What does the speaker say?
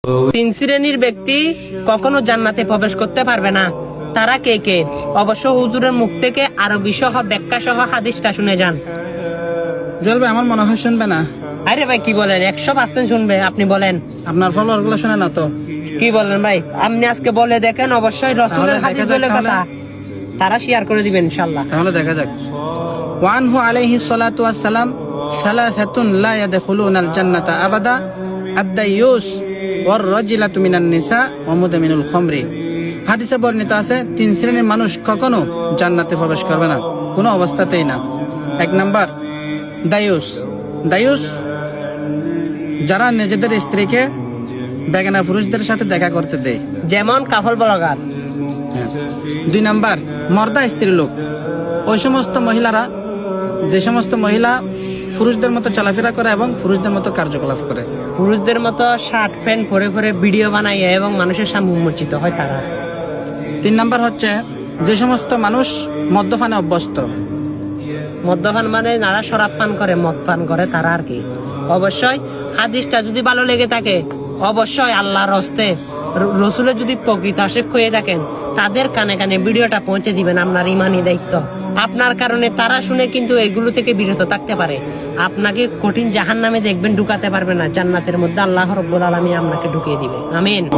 তিন শ্রেণীর ব্যক্তি কখনো জান্নাতে প্রবেশ করতে পারবে না। তারা কে কে? অবশ্য হুজুরের মুখ থেকে আরবি সহ ব্যাখ্যা সহ হাদিসটা শুনে যান। জল ভাই, আমার মনে হয় শুনবে না। আরে ভাই কি বলেন, 100% শুনবে। আপনি বলেন। আপনার ফলোয়ার গুলো শুনে না তো? কি বলেন ভাই, আপনি আজকে বলে দেখেন, অবশ্যই রসুলের তাহলে হাদিস দেখা যাক বলে কথা তারা শেয়ার করে দিবেন ইনশাআল্লাহ। তাহলে দেখা যাক। ওয়ানহু আলাইহি সালাতু ওয়াসসালাম সালাসাতুন লা ইয়াদখুলুনাল জান্নাতা আবাদা আদ-দায়ুস ওয়ার রাজিলাতু মিনান নিসা ওয়া মুদমিনুল খামরি। হাদিসে বর্ণিত আছে, তিন শ্রেণীর মানুষ কখনো জান্নাতে প্রবেশ করবে না, কোনো অবস্থাতেই না। এক নাম্বার দায়ুস। দায়ুস যারা নিজেদের স্ত্রীকে বেগানা পুরুষদের সাথে দেখা করতে দেয়, যেমন কাফল বলাগার। দুই নাম্বার মর্দা স্ত্রী লোক। ওই সমস্ত মহিলারা, যে সমস্ত মহিলা পুরুষদের মতো চলাফেরা করে এবং পুরুষদের মতো কার্যকলাপ করে, পুরুষদের মতো শার্ট প্যান্ট পরে পরে ভিডিও বানায় এবং মানুষের সামনে উন্মোচিত হয় তারা। তিন নাম্বার হচ্ছে যে সমস্ত মানুষ মদ্যপানে অভ্যস্ত। মদ্যপান মানে যারা শরাব পান করে, মদ পান করে তারা আর কি। অবশ্যই হাদিসটা যদি ভালো লেগে থাকে, অবশ্যই আল্লাহর হস্তে রসুলের যদি প্রকৃত আশিক হয়ে থাকেন, তাদের কানে কানে ভিডিওটা পৌঁছে দিবেন। আপনার ইমানি দায়িত্ব। আপনার কারণে তারা শুনে কিন্তু এগুলো থেকে বিরত থাকতে পারে। আপনাকে কঠিন জাহান্নামে দেখবেন, ঢুকাতে পারবে না। জান্নাতের মধ্যে আল্লাহ রাব্বুল আলামিন আপনাকে ঢুকিয়ে দিবে। আমিন।